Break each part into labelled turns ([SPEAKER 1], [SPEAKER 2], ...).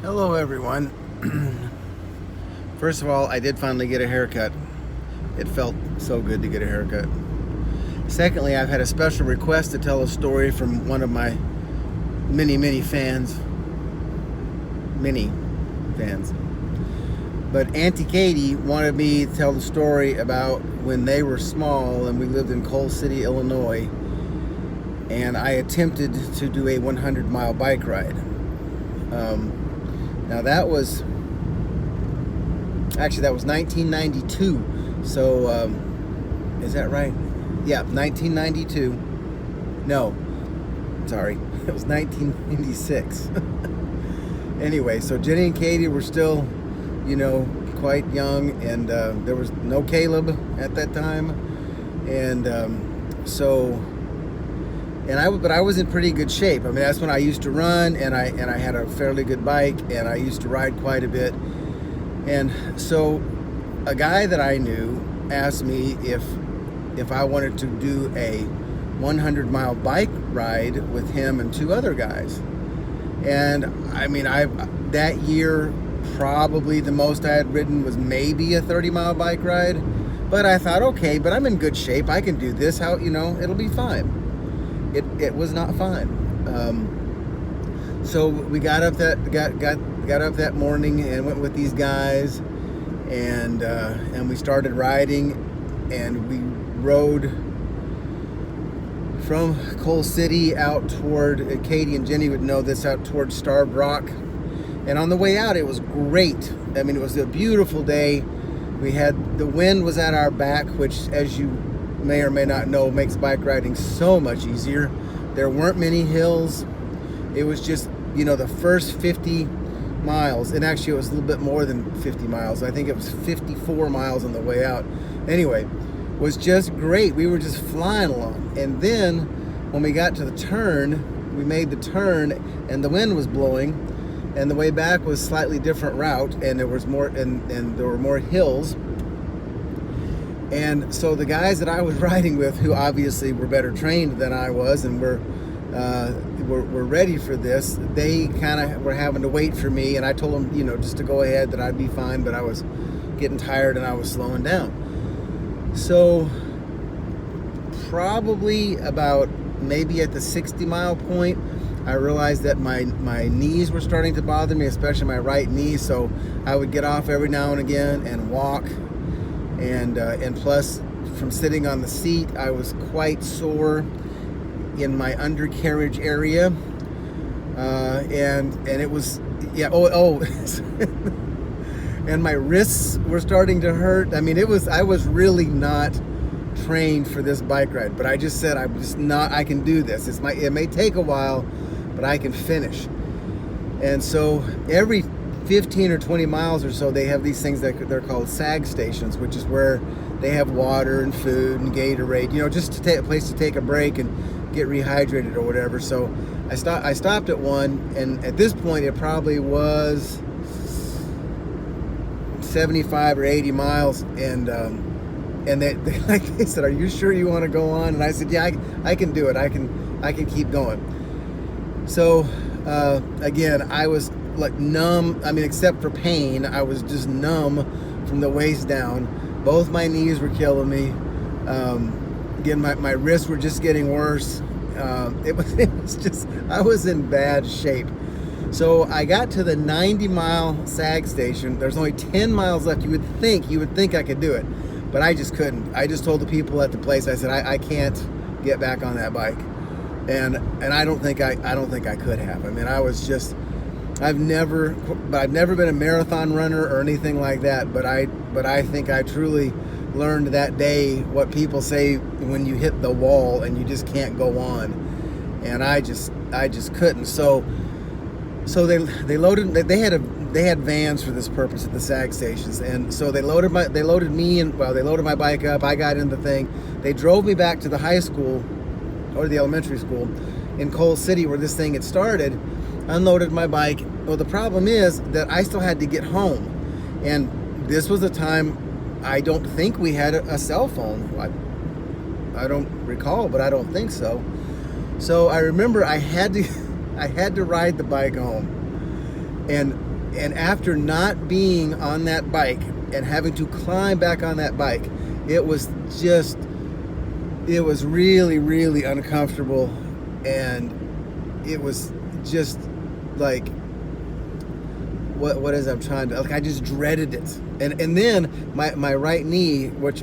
[SPEAKER 1] Hello, everyone. First of all, I did finally get a haircut. It felt so good to get a haircut. Secondly, I've had a special request to tell a story from one of my many fans. Many fans. But Auntie Katie wanted me to tell the story about when they were small and we lived in Coal City, Illinois, and I attempted to do a 100-mile bike ride. Now that was 1992. So is that right? Yeah, 1992. No, sorry, it was 1996. Anyway, so Jenny and Katie were still, quite young, and there was no Caleb at that time, and but I was in pretty good shape. I mean, that's when I used to run, and I had a fairly good bike, and I used to ride quite a bit. And so a guy that I knew asked me if I wanted to do a 100-mile bike ride with him and two other guys. And I mean, that year probably the most I had ridden was maybe a 30-mile bike ride. But I thought, okay, but I'm in good shape. I can do this. It'll be fine. It was not fine. So we got up that morning and went with these guys, and we started riding, and we rode from Coal City out toward, Katie and Jenny would know this, out toward Starved Rock. And on the way out, it was great. I mean, it was a beautiful day. The wind was at our back, which, as you may or may not know, makes bike riding so much easier. There weren't many hills. It was just, the first 50 miles, and actually it was a little bit more than 50 miles. I think it was 54 miles on the way out. Anyway, was just great. We were just flying along. And then when we got to the turn, we made the turn, and the wind was blowing, and the way back was slightly different route, and there was more, and there were more hills. And so the guys that I was riding with, who obviously were better trained than I was and were ready for this, they kind of were having to wait for me. And I told them, just to go ahead, that I'd be fine, but I was getting tired and I was slowing down. So probably about maybe at the 60-mile point, I realized that my knees were starting to bother me, especially my right knee. So I would get off every now and again and walk. And plus, from sitting on the seat, I was quite sore in my undercarriage area, and it was, and my wrists were starting to hurt. I mean, I was really not trained for this bike ride, but I just said, I can do this. It may take a while, but I can finish. And so every 15 or 20 miles or so, they have these things that they're called SAG stations, which is where they have water and food and Gatorade, just to take a place to take a break and get rehydrated or whatever. So I stopped at one, and at this point it probably was 75 or 80 miles, and they said, "Are you sure you want to go on?" And I said, "Yeah, I can do it. I can keep going." So again, I was like numb. I mean, except for pain, I was just numb from the waist down. Both my knees were killing me. Again, my wrists were just getting worse. It was just, I was in bad shape. So I got to the 90-mile SAG station. There's only 10 miles left. You would think I could do it, but I just couldn't. I just told the people at the place, I said, I can't get back on that bike, and I don't think I could have. I mean, I've never been a marathon runner or anything like that, but I think I truly learned that day what people say when you hit the wall and you just can't go on, and I just couldn't. So they loaded. They had vans for this purpose at the SAG stations, and so they loaded my bike up. I got in the thing. They drove me back to the high school or the elementary school in Coal City where this thing had started. Unloaded my bike. Well, the problem is that I still had to get home, and this was a time I don't think we had a cell phone. I don't recall, but I don't think so. So I remember I had to ride the bike home, And after not being on that bike and having to climb back on that bike, it was really, really uncomfortable, and it was just like, what is I'm trying to, like, I just dreaded it. And then my right knee, which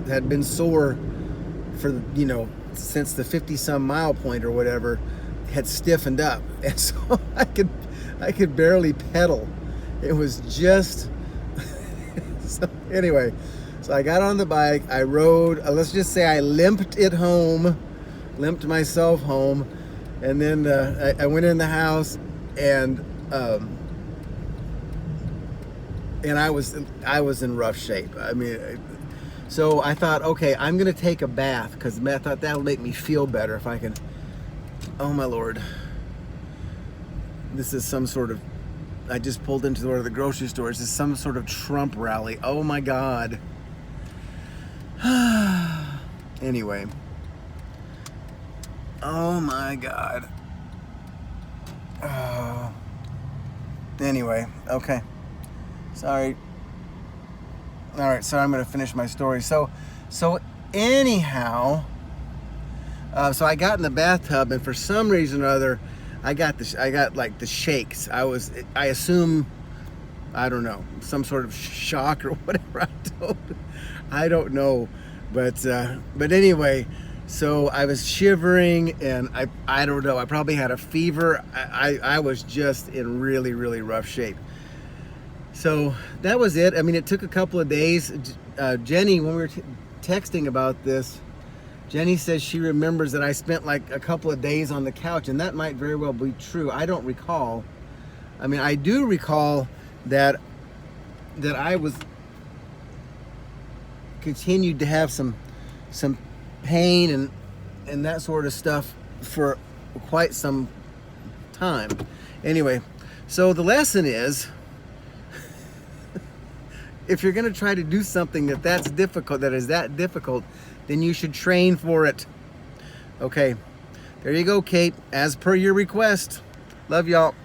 [SPEAKER 1] had been sore for, since the 50 some mile point or whatever, had stiffened up. And so I could barely pedal. It was just so anyway, so I got on the bike, I rode, let's just say I limped myself home, and then I went in the house, and I was in rough shape. I mean, so I thought, okay, I'm gonna take a bath, because I thought that'll make me feel better if I can. Oh my Lord, this is some sort of, I just pulled into the grocery store. This is some sort of Trump rally. Oh my God. Anyway. Oh my God. Anyway, okay. Sorry. All right, so I'm going to finish my story. So anyhow, so I got in the bathtub, and for some reason or other, I got like the shakes. I assume, I don't know, some sort of shock or whatever. I don't know, but anyway, so I was shivering, and I don't know, I probably had a fever. I was just in really, really rough shape. So that was it. I mean, it took a couple of days. Jenny, when we were texting about this, Jenny says she remembers that I spent like a couple of days on the couch, and that might very well be true. I don't recall. I mean, I do recall that I was continued to have some pain and that sort of stuff for quite some time. Anyway, so the lesson is, if you're going to try to do something that is that difficult, then you should train for it. Okay, there you go, Kate, as per your request. Love y'all.